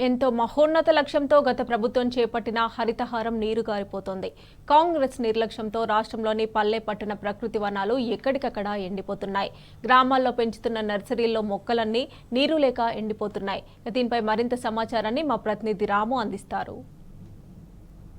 ఎంతో మహోన్నత లక్ష్యంతో గత ప్రభుత్వం చేపట్టిన హరితహారం నీరుగారిపోతోంది. కాంగ్రెస్ నిర్లక్ష్యంతో రాష్ట్రంలోని పల్లె పట్టణ ప్రకృతి వనాలు ఎక్కడికక్కడ ఎండిపోతున్నాయి. గ్రామాల్లో పెంచుతున్న నర్సరీల్లో మొక్కలన్నీ నీరు లేక ఎండిపోతున్నాయి. దీనిపై మరింత సమాచారాన్ని మా ప్రతినిధి రాము అందిస్తారు.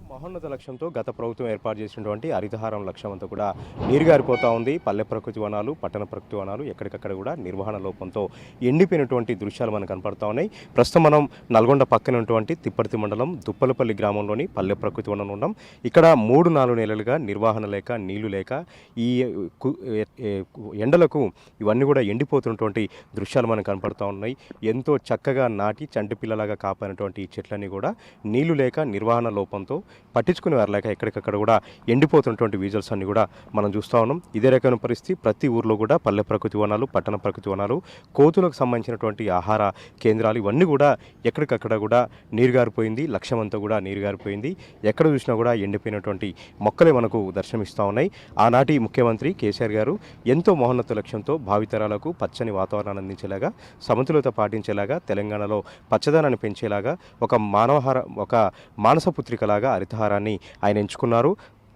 మహోన్నత లక్ష్యంతో గత ప్రభుత్వం ఏర్పాటు చేసినటువంటి హరితహారం లక్ష్యం అంతా కూడా నీరుగారిపోతూ ఉంది. పల్లె ప్రకృతి వనాలు, పట్టణ ప్రకృతి వనాలు ఎక్కడికక్కడ కూడా నిర్వహణ లోపంతో ఎండిపోయినటువంటి దృశ్యాలు మనకు కనపడతా ఉన్నాయి. ప్రస్తుతం మనం నల్గొండ పక్కన ఉన్నటువంటి తిప్పర్తి మండలం దుప్పలపల్లి గ్రామంలోని పల్లె ప్రకృతి వనంలో ఉన్నాం. ఇక్కడ 3-4 నెలలుగా నిర్వహణ లేక, నీళ్లు లేక ఈ ఎండలకు ఇవన్నీ కూడా ఎండిపోతున్నటువంటి దృశ్యాలు మనకు కనపడతా ఉన్నాయి. ఎంతో చక్కగా నాటి చంటి పిల్లలాగా కాపాడినటువంటి ఈ చెట్లన్నీ కూడా నీళ్లు లేక, నిర్వహణ లోపంతో పట్టించుకునే వారు లేక ఎక్కడికక్కడ కూడా ఎండిపోతున్నటువంటి విజువల్స్ అన్ని కూడా మనం చూస్తూ ఉన్నాం. ఇదే రకమైన పరిస్థితి ప్రతి ఊర్లో కూడా పల్లె ప్రకృతి వనాలు, పట్టణ ప్రకృతి వనాలు, కోతులకు సంబంధించినటువంటి ఆహార కేంద్రాలు ఇవన్నీ కూడా ఎక్కడికక్కడ కూడా నీరుగారిపోయింది. లక్ష్యం అంతా కూడా నీరుగారిపోయింది. ఎక్కడ చూసినా కూడా ఎండిపోయినటువంటి మొక్కలే మనకు దర్శనమిస్తూ ఉన్నాయి. ఆనాటి ముఖ్యమంత్రి కేసీఆర్ గారు ఎంతో మహోన్నత లక్ష్యంతో భావితరాలకు పచ్చని వాతావరణాన్ని అందించేలాగా, సమతుల్యత పాటించేలాగా, తెలంగాణలో పచ్చదనాన్ని పెంచేలాగా ఒక మానసపుత్రికలాగా హరితహారాన్ని ఆయన ఎంచుకున్నారు.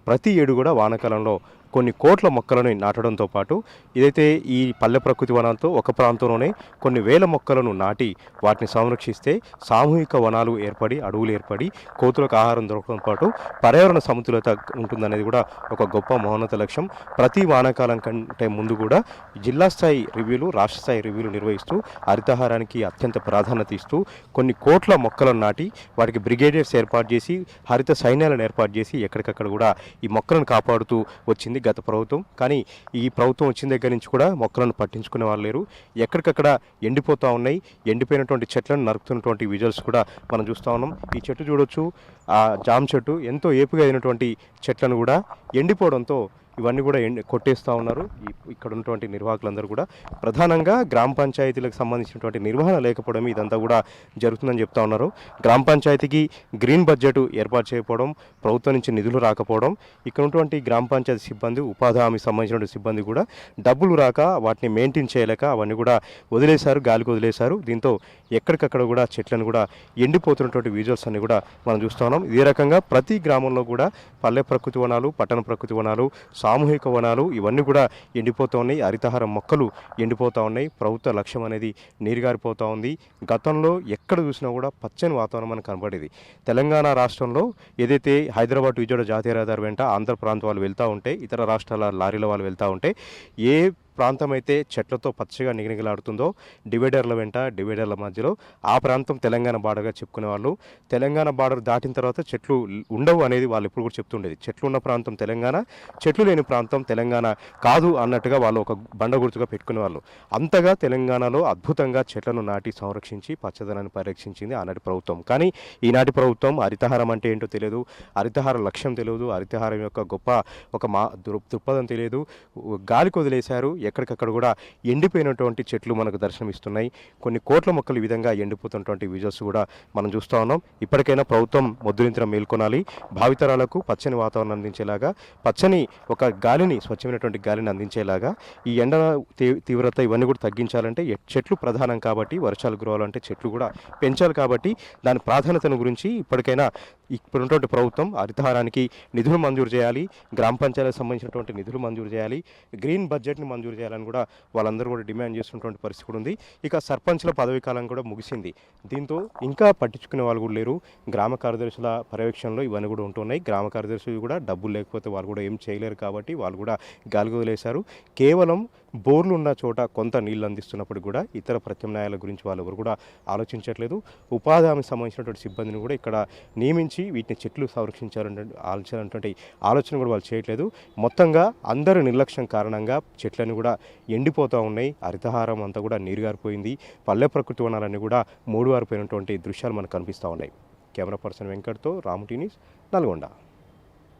ప్రతి ఏడు కూడా వానాకాలంలో కొన్ని కోట్ల మొక్కలను నాటడంతో పాటు ఇదైతే ఈ పల్లె ప్రకృతి వనాలతో ఒక ప్రాంతంలోనే కొన్ని వేల మొక్కలను నాటి వాటిని సంరక్షిస్తే సామూహిక వనాలు ఏర్పడి, అడవులు ఏర్పడి కోతులకు ఆహారం దొరకడంతో పాటు పర్యావరణ సమతుల్యత ఉంటుందనేది కూడా ఒక గొప్ప మహోన్నత లక్ష్యం. ప్రతి వానాకాలం కంటే ముందు కూడా జిల్లా స్థాయి రివ్యూలు, రాష్ట్ర స్థాయి రివ్యూలు నిర్వహిస్తూ హరితహారానికి అత్యంత ప్రాధాన్యత ఇస్తూ కొన్ని కోట్ల మొక్కలను నాటి వాటికి బ్రిగేడియర్స్ ఏర్పాటు చేసి, హరిత సైన్యాలను ఏర్పాటు చేసి ఎక్కడికక్కడ కూడా ఈ మొక్కలను కాపాడుతూ వచ్చింది గత ప్రభుత్వం. కానీ ఈ ప్రభుత్వం వచ్చిన దగ్గర నుంచి కూడా మొక్కలను పట్టించుకునే వాళ్ళు లేరు. ఎక్కడికక్కడ ఎండిపోతూ ఉన్నాయి. ఎండిపోయినటువంటి చెట్లను నరుకుతున్నటువంటి విజువల్స్ కూడా మనం చూస్తూ ఉన్నాం. ఈ చెట్టు చూడొచ్చు, ఆ జామ చెట్టు ఎంతో ఏపుగా అయినటువంటి చెట్లను కూడా ఎండిపోవడంతో ఇవన్నీ కూడా కొట్టేస్తూ ఉన్నారు. ఇక్కడ ఉన్నటువంటి నిర్వాహకులందరూ కూడా ప్రధానంగా గ్రామ పంచాయతీలకు సంబంధించినటువంటి నిర్వహణ లేకపోవడం ఇదంతా కూడా జరుగుతుందని చెప్తా ఉన్నారు. గ్రామ పంచాయతీకి గ్రీన్ బడ్జెట్ ఏర్పాటు చేయకపోవడం, ప్రభుత్వం నుంచి నిధులు రాకపోవడం, ఇక్కడ ఉన్నటువంటి గ్రామ పంచాయతీ సిబ్బంది, ఉపాధి హామీకి సంబంధించిన సిబ్బంది కూడా డబ్బులు రాక వాటిని మెయింటైన్ చేయలేక అవన్నీ కూడా వదిలేశారు, గాలికి వదిలేశారు. దీంతో ఎక్కడికక్కడ కూడా చెట్లను కూడా ఎండిపోతున్నటువంటి విజువల్స్ అన్ని కూడా మనం చూస్తూ ఉన్నాం. ఇదే రకంగా ప్రతి గ్రామంలో కూడా పల్లె ప్రకృతి వనాలు, పట్టణ ప్రకృతి వనాలు, సామూహిక వనాలు ఇవన్నీ కూడా ఎండిపోతూ ఉన్నాయి. హరితహారం మొక్కలు ఎండిపోతూ ఉన్నాయి. ప్రభుత్వ లక్ష్యం అనేది నీరుగారిపోతూ ఉంది. గతంలో ఎక్కడ చూసినా కూడా పచ్చని వాతావరణం మనకు కనబడేది. తెలంగాణ రాష్ట్రంలో ఏదైతే హైదరాబాద్ విజయవాడ జాతీయ రహదారి వెంట ఆంధ్ర ప్రాంత వాళ్ళు వెళ్తూ ఉంటే, ఇతర రాష్ట్రాల లారీల వాళ్ళు వెళ్తూ ఉంటే, ఏ ప్రాంతం అయితే చెట్లతో పచ్చగా నిగనిగలాడుతుందో డివైడర్ల వెంట, డివైడర్ల మధ్యలో ఆ ప్రాంతం తెలంగాణ బార్డర్గా చెప్పుకునే వాళ్ళు. తెలంగాణ బార్డర్ దాటిన తర్వాత చెట్లు ఉండవు అనేది వాళ్ళు ఎప్పుడు కూడా చెప్తుండేది. చెట్లు ఉన్న ప్రాంతం తెలంగాణ, చెట్లు లేని ప్రాంతం తెలంగాణ కాదు అన్నట్టుగా వాళ్ళు ఒక బండ గుర్తుగా పెట్టుకునే వాళ్ళు. అంతగా తెలంగాణలో అద్భుతంగా చెట్లను నాటి సంరక్షించి పచ్చదనాన్ని పరిరక్షించింది ఆనాటి ప్రభుత్వం. కానీ ఈనాటి ప్రభుత్వం హరితహారం అంటే ఏంటో తెలియదు, హరితహార లక్ష్యం తెలియదు, హరితహారం యొక్క గొప్ప ఒక దృక్పథం తెలియదు. గాలికి వదిలేశారు. ఎక్కడికక్కడ కూడా ఎండిపోయినటువంటి చెట్లు మనకు దర్శనమిస్తున్నాయి. కొన్ని కోట్ల మొక్కలు ఈ విధంగా ఎండిపోతున్నటువంటి విజువల్స్ కూడా మనం చూస్తూ ఉన్నాం. ఇప్పటికైనా ప్రభుత్వం మొద్దునింతరం మేల్కొనాలి. భావితరాలకు పచ్చని వాతావరణం అందించేలాగా, పచ్చని ఒక గాలిని, స్వచ్ఛమైనటువంటి గాలిని అందించేలాగా, ఈ ఎండ తీవ్రత ఇవన్నీ కూడా తగ్గించాలంటే చెట్లు ప్రధానం కాబట్టి, వర్షాలు కురవాలంటే చెట్లు కూడా పెంచాలి కాబట్టి దాని ప్రాధాన్యతను గురించి ఇప్పటికైనా ఇప్పుడున్నటువంటి ప్రభుత్వం హరితహారానికి నిధులు మంజూరు చేయాలి. గ్రామ పంచాయతీలకు సంబంధించినటువంటి నిధులు మంజూరు చేయాలి. గ్రీన్ బడ్జెట్ని మంజూరు చేయాలని కూడా వాళ్ళందరూ కూడా డిమాండ్ చేస్తున్నటువంటి పరిస్థితి కూడా ఉంది. ఇక సర్పంచ్ల పదవీ కాలం కూడా ముగిసింది. దీంతో ఇంకా పట్టించుకునే వాళ్ళు కూడా లేరు. గ్రామ కార్యదర్శుల పర్యవేక్షణలో ఇవన్నీ కూడా ఉంటున్నాయి. గ్రామ కార్యదర్శులు కూడా డబ్బులు లేకపోతే వాళ్ళు కూడా ఏం చేయలేరు కాబట్టి వాళ్ళు కూడా గాలికి వదిలేశారు. కేవలం బోర్లు ఉన్న చోట కొంత నీళ్ళు అందిస్తున్నప్పుడు కూడా ఇతర ప్రత్యామ్నాయాల గురించి వాళ్ళు ఎవరు కూడా ఆలోచించట్లేదు. ఉపాధి హామీకి సంబంధించినటువంటి సిబ్బందిని కూడా ఇక్కడ నియమించి వీటిని చెట్లు సంరక్షించాలన్నటువంటి ఆలోచన కూడా వాళ్ళు చేయట్లేదు. మొత్తంగా అందరి నిర్లక్ష్యం కారణంగా చెట్లను కూడా ఎండిపోతూ ఉన్నాయి. హరితహారం అంతా కూడా నీరుగారిపోయింది. పల్లె ప్రకృతి వనాలన్నీ కూడా మూడువారిపోయినటువంటి దృశ్యాలు మనకు కనిపిస్తూ ఉన్నాయి. కెమెరా పర్సన్ వెంకట్తో రాము టీ న్యూస్, నల్గొండ.